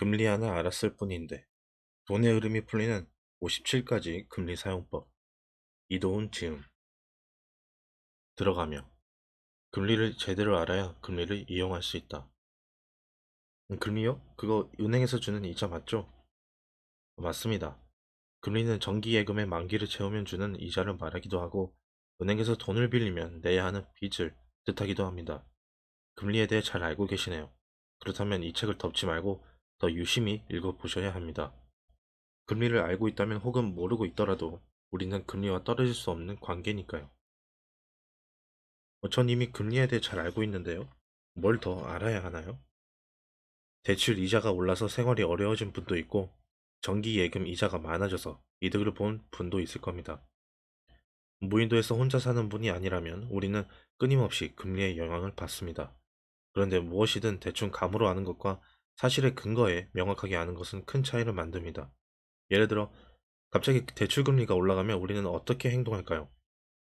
금리 하나 알았을 뿐인데 돈의 흐름이 풀리는 57가지 금리 사용법. 이도훈 지음. 들어가며 금리를 제대로 알아야 금리를 이용할 수 있다. 금리요? 그거 은행에서 주는 이자 맞죠? 맞습니다. 금리는 정기예금의 만기를 채우면 주는 이자를 말하기도 하고 은행에서 돈을 빌리면 내야 하는 빚을 뜻하기도 합니다. 금리에 대해 잘 알고 계시네요. 그렇다면 이 책을 덮지 말고 더 유심히 읽어보셔야 합니다. 금리를 알고 있다면 혹은 모르고 있더라도 우리는 금리와 떨어질 수 없는 관계니까요. 전 이미 금리에 대해 잘 알고 있는데요. 뭘 더 알아야 하나요? 대출 이자가 올라서 생활이 어려워진 분도 있고 정기 예금 이자가 많아져서 이득을 본 분도 있을 겁니다. 무인도에서 혼자 사는 분이 아니라면 우리는 끊임없이 금리의 영향을 받습니다. 그런데 무엇이든 대충 감으로 아는 것과 사실의 근거에 명확하게 아는 것은 큰 차이를 만듭니다. 예를 들어 갑자기 대출 금리가 올라가면 우리는 어떻게 행동할까요?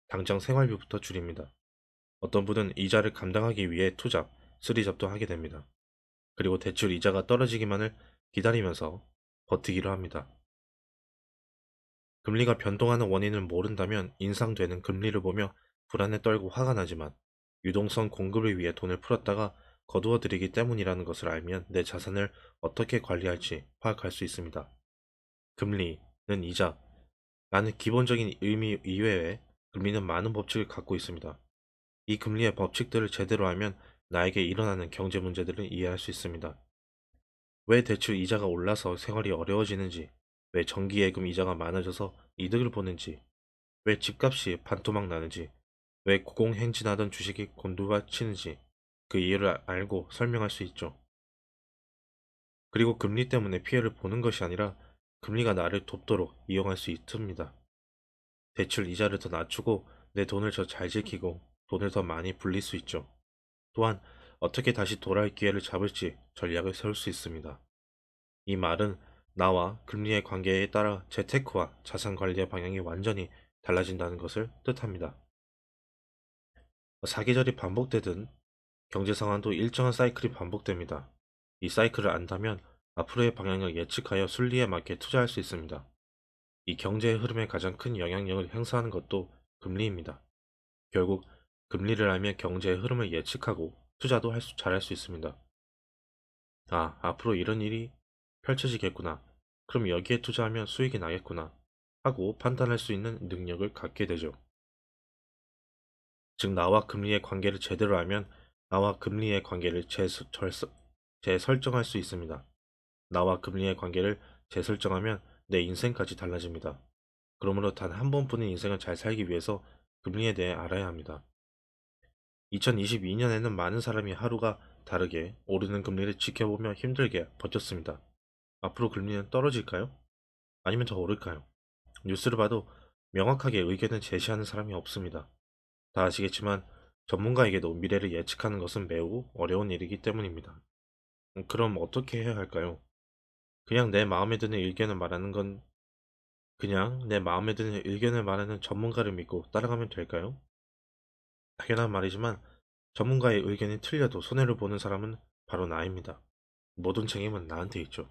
당장 생활비부터 줄입니다. 어떤 분은 이자를 감당하기 위해 투잡, 쓰리잡도 하게 됩니다. 그리고 대출 이자가 떨어지기만을 기다리면서 버티기로 합니다. 금리가 변동하는 원인을 모른다면 인상되는 금리를 보며 불안에 떨고 화가 나지만 유동성 공급을 위해 돈을 풀었다가 거두어들이기 때문이라는 것을 알면 내 자산을 어떻게 관리할지 파악할 수 있습니다. 금리는 이자, 라는 기본적인 의미 이외에 금리는 많은 법칙을 갖고 있습니다. 이 금리의 법칙들을 제대로 알면 나에게 일어나는 경제 문제들을 이해할 수 있습니다. 왜 대출 이자가 올라서 생활이 어려워지는지, 왜 정기예금 이자가 많아져서 이득을 보는지, 왜 집값이 반토막 나는지, 왜 고공행진하던 주식이 곤두박치는지 그 이유를 알고 설명할 수 있죠. 그리고 금리 때문에 피해를 보는 것이 아니라 금리가 나를 돕도록 이용할 수 있습니다. 대출 이자를 더 낮추고 내 돈을 더 잘 지키고 돈을 더 많이 불릴 수 있죠. 또한 어떻게 다시 돌아올 기회를 잡을지 전략을 세울 수 있습니다. 이 말은 나와 금리의 관계에 따라 재테크와 자산 관리의 방향이 완전히 달라진다는 것을 뜻합니다. 사계절이 반복되든 경제 상황도 일정한 사이클이 반복됩니다. 이 사이클을 안다면 앞으로의 방향을 예측하여 순리에 맞게 투자할 수 있습니다. 이 경제의 흐름에 가장 큰 영향력을 행사하는 것도 금리입니다. 결국 금리를 알면 경제의 흐름을 예측하고 투자도 잘할 수 있습니다. 아, 앞으로 이런 일이 펼쳐지겠구나. 그럼 여기에 투자하면 수익이 나겠구나. 하고 판단할 수 있는 능력을 갖게 되죠. 즉, 나와 금리의 관계를 제대로 알면 나와 금리의 관계를 재설정할 수 있습니다. 나와 금리의 관계를 재설정하면 내 인생까지 달라집니다. 그러므로 단 한 번뿐인 인생을 잘 살기 위해서 금리에 대해 알아야 합니다. 2022년에는 많은 사람이 하루가 다르게 오르는 금리를 지켜보며 힘들게 버텼습니다. 앞으로 금리는 떨어질까요? 아니면 더 오를까요? 뉴스를 봐도 명확하게 의견을 제시하는 사람이 없습니다. 다 아시겠지만 전문가에게도 미래를 예측하는 것은 매우 어려운 일이기 때문입니다. 그럼 어떻게 해야 할까요? 그냥 내 마음에 드는 의견을 말하는 건 그냥 내 마음에 드는 의견을 말하는 전문가를 믿고 따라가면 될까요? 당연한 말이지만 전문가의 의견이 틀려도 손해를 보는 사람은 바로 나입니다. 모든 책임은 나한테 있죠.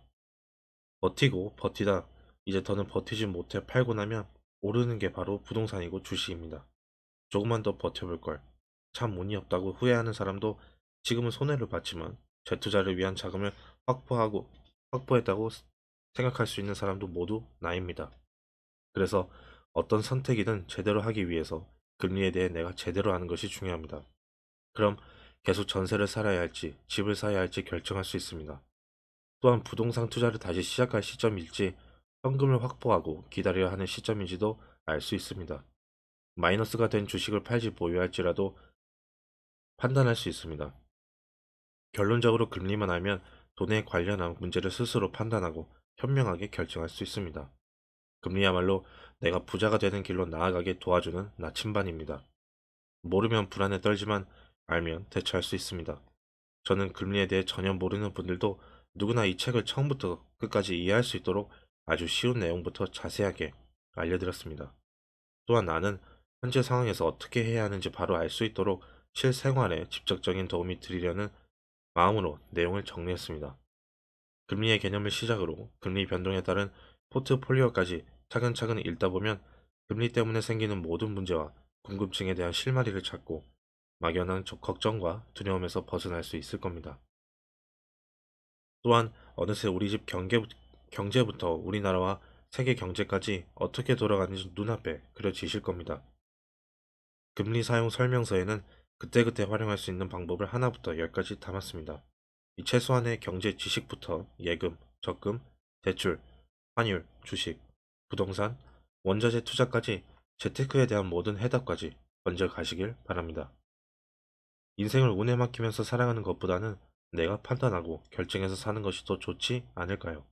버티고 버티다 이제 더는 버티지 못해 팔고 나면 오르는 게 바로 부동산이고 주식입니다. 조금만 더 버텨볼 걸. 참 운이 없다고 후회하는 사람도 지금은 손해를 봤지만 재투자를 위한 자금을 확보했다고 생각할 수 있는 사람도 모두 나입니다. 그래서 어떤 선택이든 제대로 하기 위해서 금리에 대해 내가 제대로 아는 것이 중요합니다. 그럼 계속 전세를 살아야 할지 집을 사야 할지 결정할 수 있습니다. 또한 부동산 투자를 다시 시작할 시점일지 현금을 확보하고 기다려야 하는 시점인지도 알 수 있습니다. 마이너스가 된 주식을 팔지 보유할지라도 판단할 수 있습니다. 결론적으로 금리만 알면 돈에 관련한 문제를 스스로 판단하고 현명하게 결정할 수 있습니다. 금리야말로 내가 부자가 되는 길로 나아가게 도와주는 나침반입니다. 모르면 불안에 떨지만 알면 대처할 수 있습니다. 저는 금리에 대해 전혀 모르는 분들도 누구나 이 책을 처음부터 끝까지 이해할 수 있도록 아주 쉬운 내용부터 자세하게 알려드렸습니다. 또한 나는 현재 상황에서 어떻게 해야 하는지 바로 알 수 있도록 실생활에 직접적인 도움이 드리려는 마음으로 내용을 정리했습니다. 금리의 개념을 시작으로 금리 변동에 따른 포트폴리오까지 차근차근 읽다 보면 금리 때문에 생기는 모든 문제와 궁금증에 대한 실마리를 찾고 막연한 걱정과 두려움에서 벗어날 수 있을 겁니다. 또한 어느새 우리 집 경제부터 우리나라와 세계 경제까지 어떻게 돌아가는지 눈앞에 그려지실 겁니다. 금리 사용 설명서에는 그때그때 활용할 수 있는 방법을 하나부터 열까지 담았습니다. 이 최소한의 경제 지식부터 예금, 적금, 대출, 환율, 주식, 부동산, 원자재 투자까지 재테크에 대한 모든 해답까지 먼저 가시길 바랍니다. 인생을 운에 맡기면서 살아가는 것보다는 내가 판단하고 결정해서 사는 것이 더 좋지 않을까요?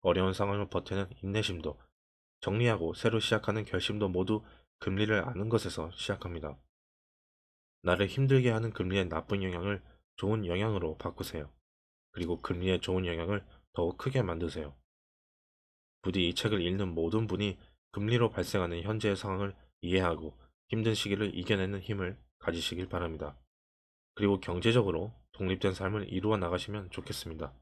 어려운 상황을 버티는 인내심도, 정리하고 새로 시작하는 결심도 모두 금리를 아는 것에서 시작합니다. 나를 힘들게 하는 금리의 나쁜 영향을 좋은 영향으로 바꾸세요. 그리고 금리의 좋은 영향을 더욱 크게 만드세요. 부디 이 책을 읽는 모든 분이 금리로 발생하는 현재의 상황을 이해하고 힘든 시기를 이겨내는 힘을 가지시길 바랍니다. 그리고 경제적으로 독립된 삶을 이루어 나가시면 좋겠습니다.